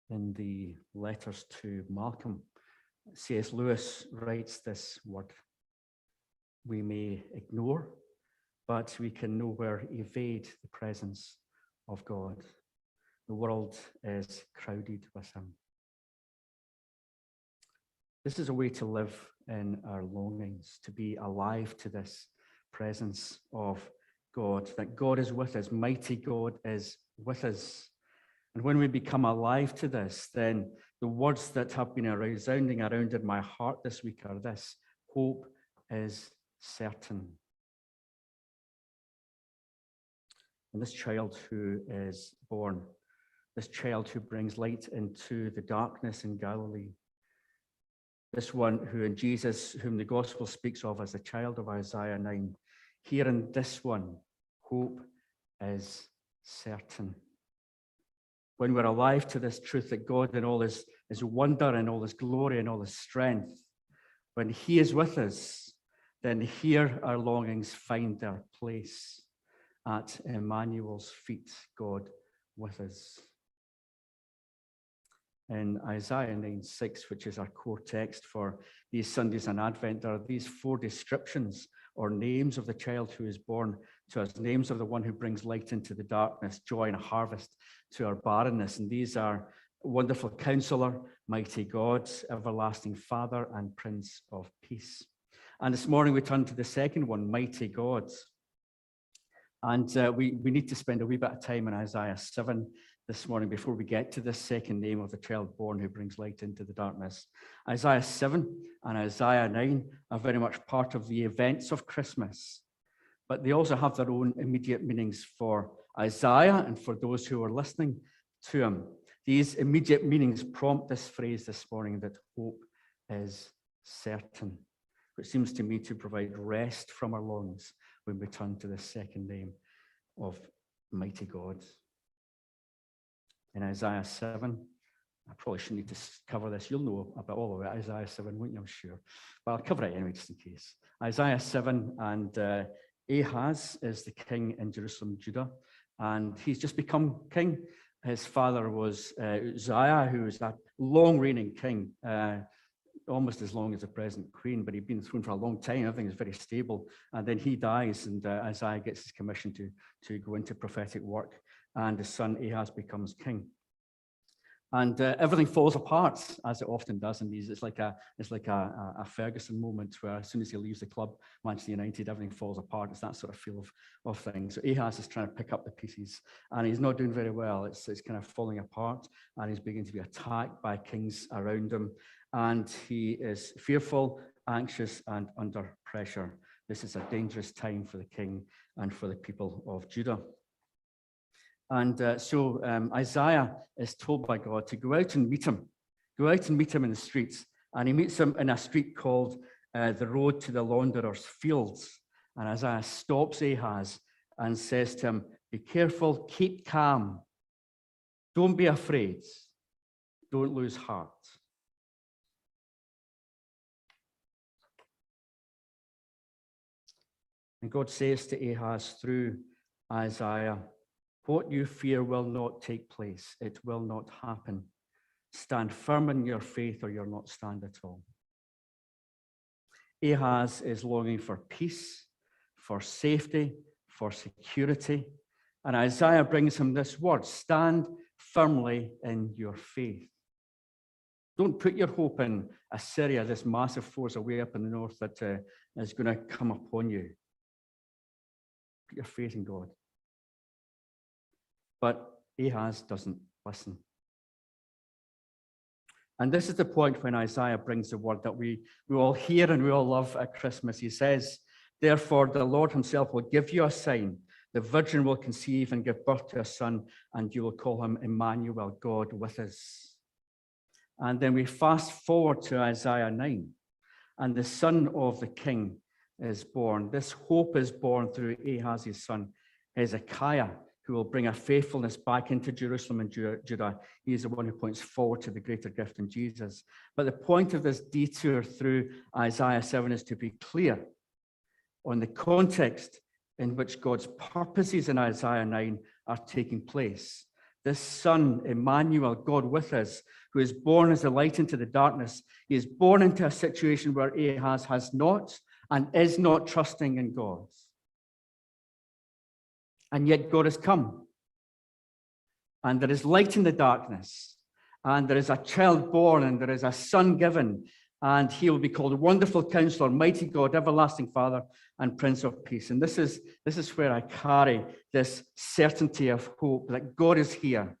in the letters to Malcolm, C.S. Lewis writes this word: we may ignore, but we can nowhere evade the presence of God. The world is crowded with him. This is a way to live in our longings, to be alive to this presence of God, that God is with us, mighty God is with us. And when we become alive to this, then the words that have been resounding around in my heart this week are this: hope is certain. And this child who is born, this child who brings light into the darkness in Galilee, this one who in Jesus, whom the gospel speaks of as the child of Isaiah 9, here in this one, hope is certain. When we're alive to this truth that God in all his wonder and all his glory and all his strength, when he is with us, then here our longings find their place at Emmanuel's feet, God with us. In Isaiah 9:6, which is our core text for these Sundays in Advent, there are these 4 descriptions or names of the child who is born to us, names of the one who brings light into the darkness, joy and harvest to our barrenness. And these are Wonderful Counselor, Mighty God, Everlasting Father, and Prince of Peace. And this morning we turn to the second one, Mighty God. And we need to spend a wee bit of time in Isaiah 7 this morning before we get to this second name of the child born who brings light into the darkness. Isaiah 7 and Isaiah 9 are very much part of the events of Christmas, but they also have their own immediate meanings for Isaiah and for those who are listening to him. These immediate meanings prompt this phrase this morning, that hope is certain, which seems to me to provide rest from our longings when we turn to the second name of Mighty God. In Isaiah 7, I probably shouldn't need to cover this. You'll know about all of it, Isaiah 7, won't you? I'm sure. But I'll cover it anyway, just in case. Isaiah 7, and Ahaz is the king in Jerusalem, Judah, and he's just become king. His father was Uzziah, who was a long-reigning king, almost as long as the present queen, but he'd been thrown for a long time. Everything is very stable. And then he dies, and Isaiah gets his commission to go into prophetic work, and his son Ahaz becomes king. And everything falls apart, as it often does in these. It's like a Ferguson moment where as soon as he leaves the club, Manchester United, everything falls apart. It's that sort of feel of things. So Ahaz is trying to pick up the pieces, and he's not doing very well. It's kind of falling apart, and he's beginning to be attacked by kings around him. And he is fearful, anxious, and under pressure. This is a dangerous time for the king and for the people of Judah. And so Isaiah is told by God to go out and meet him. Go out and meet him in the streets. And he meets him in a street called the Road to the Launderer's Fields. And Isaiah stops Ahaz and says to him, be careful, keep calm. Don't be afraid. Don't lose heart. And God says to Ahaz through Isaiah, what you fear will not take place. It will not happen. Stand firm in your faith or you'll not stand at all. Ahaz is longing for peace, for safety, for security. And Isaiah brings him this word: stand firmly in your faith. Don't put your hope in Assyria, this massive force away up in the north that is going to come upon you. Put your faith in God. But Ahaz doesn't listen. And this is the point when Isaiah brings the word that we all hear and we all love at Christmas. He says, therefore, the Lord himself will give you a sign. The virgin will conceive and give birth to a son, and you will call him Emmanuel, God with us. And then we fast forward to Isaiah 9, and the son of the king is born. This hope is born through Ahaz's son, Hezekiah, who will bring a faithfulness back into Jerusalem and Judah. He is the one who points forward to the greater gift in Jesus. But the point of this detour through Isaiah 7 is to be clear on the context in which God's purposes in Isaiah 9 are taking place. This Son, Emmanuel, God with us, who is born as a light into the darkness. He is born into a situation where Ahaz has not and is not trusting in God. And yet God has come. And there is light in the darkness. And there is a child born, and there is a son given. And he will be called Wonderful Counselor, Mighty God, Everlasting Father, and Prince of Peace. And this is where I carry this certainty of hope that God is here.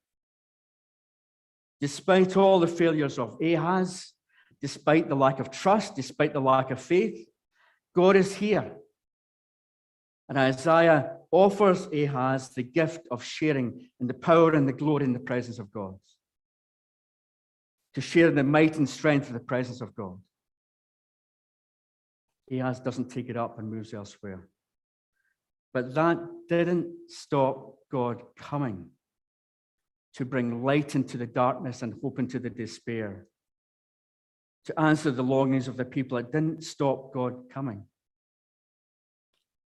Despite all the failures of Ahaz, despite the lack of trust, despite the lack of faith, God is here. And Isaiah offers Ahaz the gift of sharing in the power and the glory and the presence of God. To share the might and strength of the presence of God. Ahaz doesn't take it up and moves elsewhere. But that didn't stop God coming to bring light into the darkness and hope into the despair. To answer the longings of the people. It didn't stop God coming.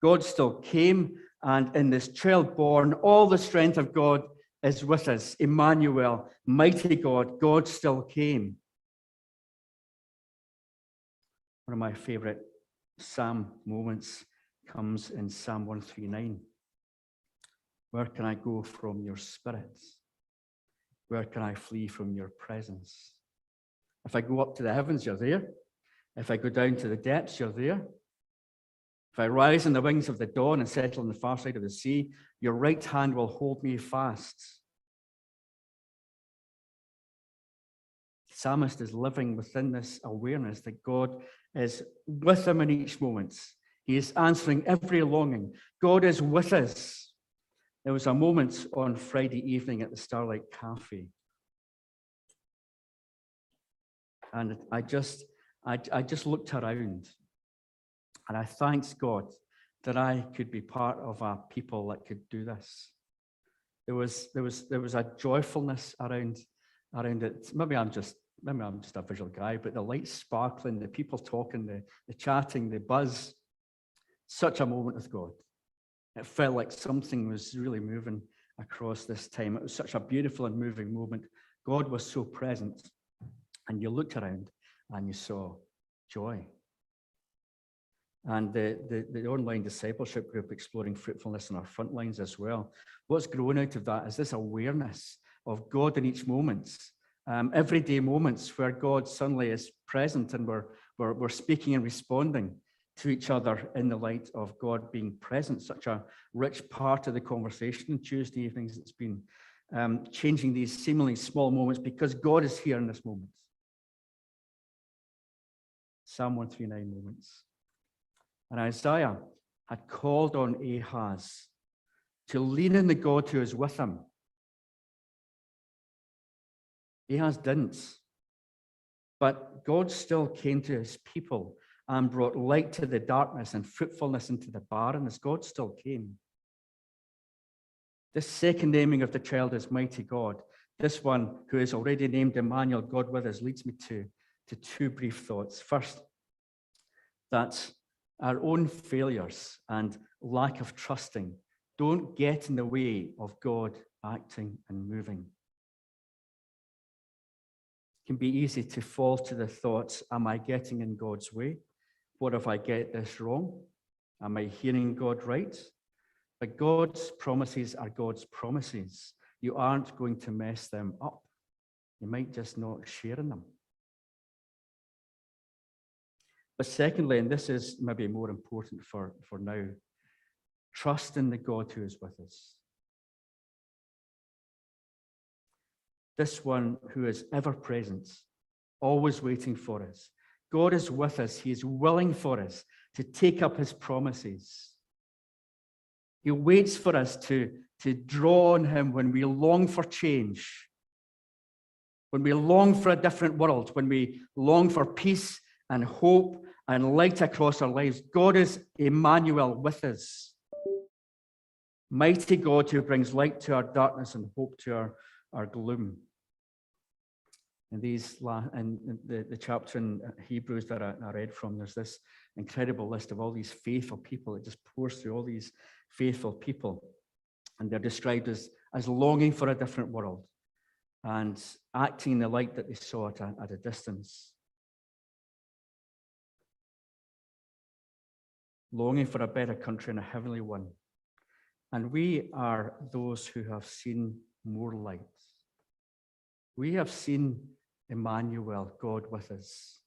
God still came, and in this child born, all the strength of God is with us. Emmanuel, mighty God, God still came. One of my favorite Psalm moments comes in Psalm 139. Where can I go from your spirit? Where can I flee from your presence? If I go up to the heavens, you're there. If I go down to the depths, you're there. If I rise on the wings of the dawn and settle on the far side of the sea, your right hand will hold me fast. The psalmist is living within this awareness that God is with him in each moment. He is answering every longing. God is with us. There was a moment on Friday evening at the Starlight Cafe. And I just looked around. And I thanked God that I could be part of a people that could do this. There was a joyfulness around it. Maybe I'm just a visual guy, but the lights sparkling, the people talking, the chatting, the buzz. Such a moment with God. It felt like something was really moving across this time. It was such a beautiful and moving moment. God was so present. And you looked around and you saw joy. And the online discipleship group exploring fruitfulness in our front lines as well. What's grown out of that is this awareness of God in each moment. Everyday moments where God suddenly is present and we're speaking and responding to each other in the light of God being present. Such a rich part of the conversation on Tuesday evenings. It's been changing these seemingly small moments because God is here in this moment. Psalm 139 moments. And Isaiah had called on Ahaz to lean in the God who is with him. Ahaz didn't. But God still came to his people and brought light to the darkness and fruitfulness into the barrenness. God still came. This second naming of the child as mighty God, this one who is already named Emmanuel, God with us, leads me to two brief thoughts. First, that our own failures and lack of trusting don't get in the way of God acting and moving. It can be easy to fall to the thoughts, am I getting in God's way? What if I get this wrong? Am I hearing God right? But God's promises are God's promises. You aren't going to mess them up. You might just not share in them. But secondly, and this is maybe more important for now, trust in the God who is with us. This one who is ever present, always waiting for us. God is with us. He is willing for us to take up his promises. He waits for us to draw on him when we long for change, when we long for a different world, when we long for peace and hope and light across our lives. God is Emmanuel with us. Mighty God who brings light to our darkness and hope to our gloom. In the chapter in Hebrews that I read from, there's this incredible list of all these faithful people. It just pours through all these faithful people. And they're described as as longing for a different world and acting in the light that they saw at a distance. Longing for a better country and a heavenly one. And we are those who have seen more light. We have seen Emmanuel, God with us.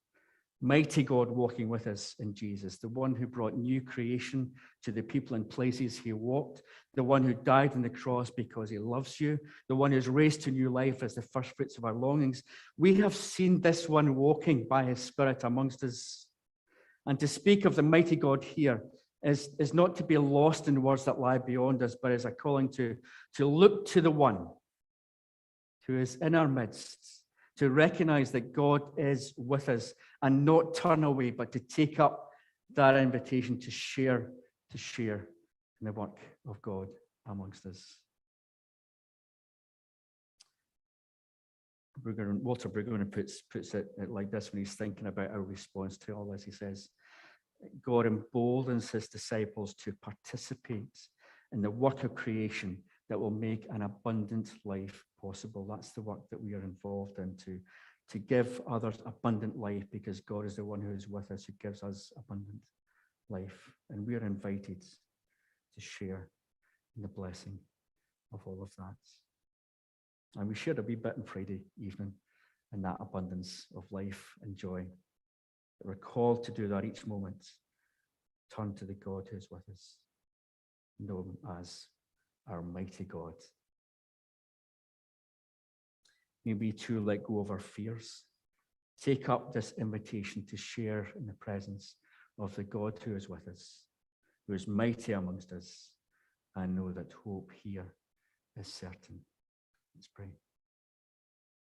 Mighty God walking with us in Jesus, the one who brought new creation to the people and places he walked, the one who died on the cross because he loves you, the one who's raised to new life as the first fruits of our longings. We have seen this one walking by his Spirit amongst us. And to speak of the mighty God here is not to be lost in words that lie beyond us, but is a calling to look to the one who is in our midst, to recognize that God is with us and not turn away, but to take up that invitation to share in the work of God amongst us. Walter Brueggemann puts it like this when he's thinking about our response to all this. He says, God emboldens his disciples to participate in the work of creation that will make an abundant life possible. That's the work that we are involved in, to give others abundant life, because God is the one who is with us, who gives us abundant life. And we are invited to share in the blessing of all of that. And we shared a wee bit on Friday evening in that abundance of life and joy. We're called to do that each moment. Turn to the God who is with us. Know him as our mighty God. May we too let go of our fears. Take up this invitation to share in the presence of the God who is with us, who is mighty amongst us, and know that hope here is certain. Let's pray.